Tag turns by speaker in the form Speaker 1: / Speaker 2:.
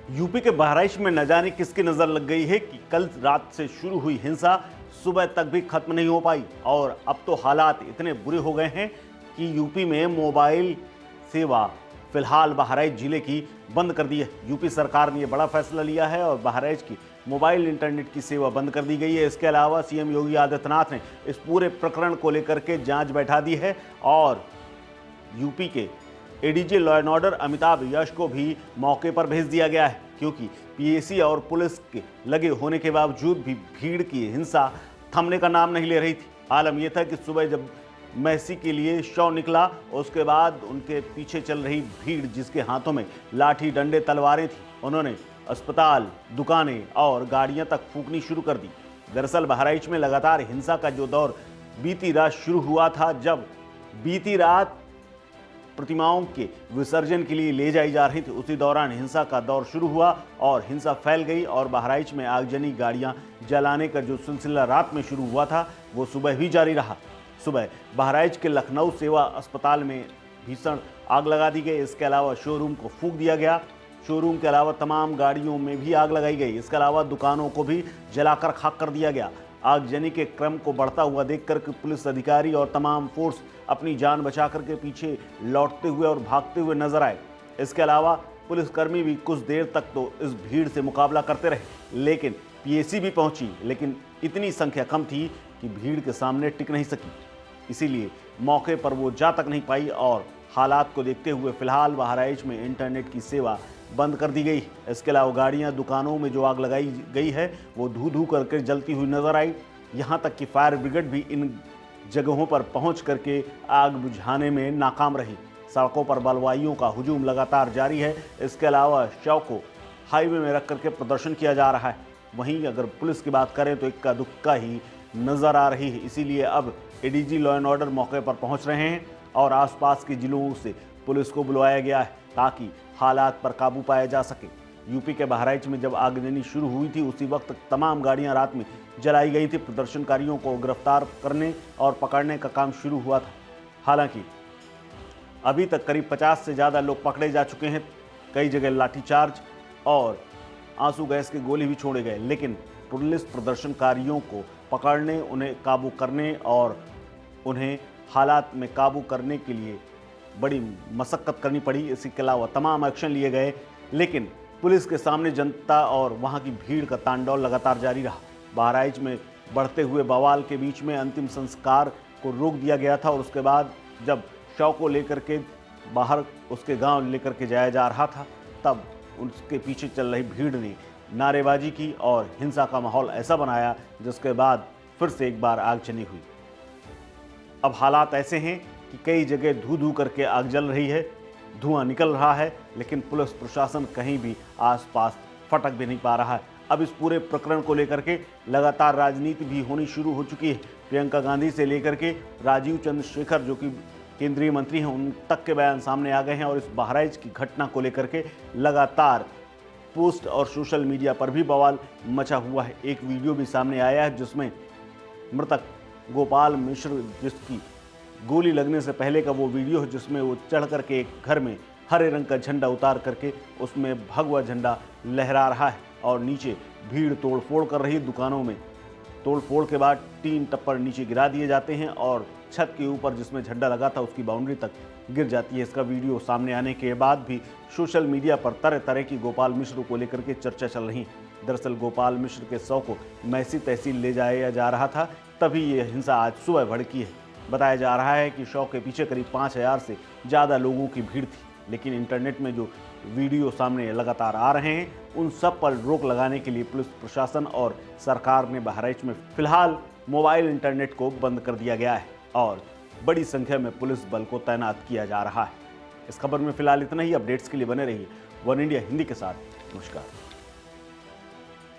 Speaker 1: UP के बहराइच में न जाने किसकी नजर लग गई है कि कल रात से शुरू हुई हिंसा सुबह तक भी खत्म नहीं हो पाई और अब तो हालात इतने बुरे हो गए हैं कि यूपी में मोबाइल सेवा फिलहाल बहराइच जिले की बंद कर दी है। यूपी सरकार ने यह बड़ा फैसला लिया है और बहराइच की मोबाइल इंटरनेट की सेवा बंद कर दी गई है। इसके अलावा सीएम योगी आदित्यनाथ ने इस पूरे प्रकरण को लेकर के जांच बैठा दी है और यूपी के ADG law and order Amitabh Yash को भी मौके पर भेज दिया गया है, क्योंकि पीएसी और पुलिस के लगे होने के बावजूद भी भीड़ की हिंसा थमने का नाम नहीं ले रही थी। आलम यह था कि सुबह जब मैसी के लिए शव निकला, उसके बाद उनके पीछे चल रही भीड़ जिसके हाथों में लाठी डंडे तलवारें थी, उन्होंने अस्पताल, दुकानें और गाड़ियां तक फूंकनी शुरू कर दी। दरअसल बहराइच में लगातार हिंसा का जो दौर बीती रात शुरू हुआ था, जब बीती रात प्रतिमाओं के विसर्जन के लिए ले जाई जा रही थी, उसी दौरान हिंसा का दौर शुरू हुआ और हिंसा फैल गई और बहराइच में आगजनी गाड़ियां जलाने का जो सिलसिला रात में शुरू हुआ था वो सुबह भी जारी रहा। सुबह बहराइच के लखनऊ सेवा अस्पताल में भीषण आग लगा दी गई। इसके अलावा शोरूम को फूंक दिया गया। शोरूम के अलावा तमाम गाड़ियों में भी आग लगाई गई। इसके अलावा दुकानों को भी जलाकर खाक कर दिया गया। आगजनी के क्रम को बढ़ता हुआ देखकर पुलिस अधिकारी और तमाम फोर्स अपनी जान बचा करके पीछे लौटते हुए और भागते हुए नजर आए। इसके अलावा पुलिसकर्मी भी कुछ देर तक तो इस भीड़ से मुकाबला करते रहे, लेकिन पीएसी भी पहुंची, लेकिन इतनी संख्या कम थी कि भीड़ के सामने टिक नहीं सकी। इसीलिए मौके पर वो जा तक नहीं पाई और हालात को देखते हुए फिलहाल बहराइच में इंटरनेट की सेवा बंद कर दी गई। इसके अलावा गाड़ियां, दुकानों में जो आग लगाई गई है वो धू धू करके जलती हुई नजर आई। यहाँ तक कि फायर ब्रिगेड भी इन जगहों पर पहुंच करके आग बुझाने में नाकाम रही। सड़कों पर बलवाइयों का हुजूम लगातार जारी है। इसके अलावा शव को हाईवे में रख करके प्रदर्शन किया जा रहा है। वहीं अगर पुलिस की बात करें तो इक्का दुक्का ही नजर आ रही है। इसीलिए अब एडीजी लॉ एंड ऑर्डर मौके पर पहुंच रहे हैं और आसपास के जिलों से पुलिस को बुलाया गया है ताकि हालात पर काबू पाया जा सके। यूपी के बहराइच में जब आगजनी शुरू हुई थी उसी वक्त तमाम गाड़ियां रात में जलाई गई थी। प्रदर्शनकारियों को गिरफ्तार करने और पकड़ने का काम शुरू हुआ था। हालांकि अभी तक करीब 50 से ज़्यादा लोग पकड़े जा चुके हैं। कई जगह लाठीचार्ज और आंसू गैस के गोले भी छोड़े गए, लेकिन पुलिस प्रदर्शनकारियों को पकड़ने, उन्हें काबू करने और उन्हें हालात में काबू करने के लिए बड़ी मशक्कत करनी पड़ी। इसके अलावा तमाम एक्शन लिए गए, लेकिन पुलिस के सामने जनता और वहां की भीड़ का तांडव लगातार जारी रहा। बहराइच में बढ़ते हुए बवाल के बीच में अंतिम संस्कार को रोक दिया गया था और उसके बाद जब शव को लेकर के बाहर उसके गांव लेकर के जाया जा रहा था, तब उसके पीछे चल रही भीड़ ने नारेबाजी की और हिंसा का माहौल ऐसा बनाया जिसके बाद फिर से एक बार आगजनी हुई। अब हालात ऐसे हैं कि कई जगह धू धू करके आग जल रही है, धुआं निकल रहा है, लेकिन पुलिस प्रशासन कहीं भी आसपास फटक भी नहीं पा रहा है। अब इस पूरे प्रकरण को लेकर के लगातार राजनीति भी होनी शुरू हो चुकी है। प्रियंका गांधी से लेकर के राजीव चंद्रशेखर जो कि केंद्रीय मंत्री हैं, उन तक के बयान सामने आ गए हैं और इस बहराइच की घटना को लेकर के लगातार पोस्ट और सोशल मीडिया पर भी बवाल मचा हुआ है। एक वीडियो भी सामने आया है जिसमें मृतक गोपाल मिश्र, जिसकी गोली लगने से पहले का वो वीडियो है, जिसमें वो चढ़ करके एक घर में हरे रंग का झंडा उतार करके उसमें भगवा झंडा लहरा रहा है और नीचे भीड़ तोड़फोड़ कर रही। दुकानों में तोड़फोड़ के बाद टीन टप्पर नीचे गिरा दिए जाते हैं और छत के ऊपर जिसमें झंडा लगा था उसकी बाउंड्री तक गिर जाती है। इसका वीडियो सामने आने के बाद भी सोशल मीडिया पर तरह तरह की गोपाल मिश्र को लेकर के चर्चा चल रही है। दरअसल गोपाल मिश्र के शव को मैसी तहसील ले जाया जा रहा था, तभी ये हिंसा आज सुबह भड़की है। बताया जा रहा है कि शव के पीछे करीब 5000 से ज़्यादा लोगों की भीड़ थी, लेकिन इंटरनेट में जो वीडियो सामने लगातार आ रहे हैं उन सब पर रोक लगाने के लिए पुलिस प्रशासन और सरकार ने बहराइच में फिलहाल मोबाइल इंटरनेट को बंद कर दिया गया है और बड़ी संख्या में पुलिस बल को तैनात किया जा रहा है। इस खबर में फिलहाल इतना ही। अपडेट्स के लिए बने रहिए वन इंडिया हिंदी के साथ। नमस्कार।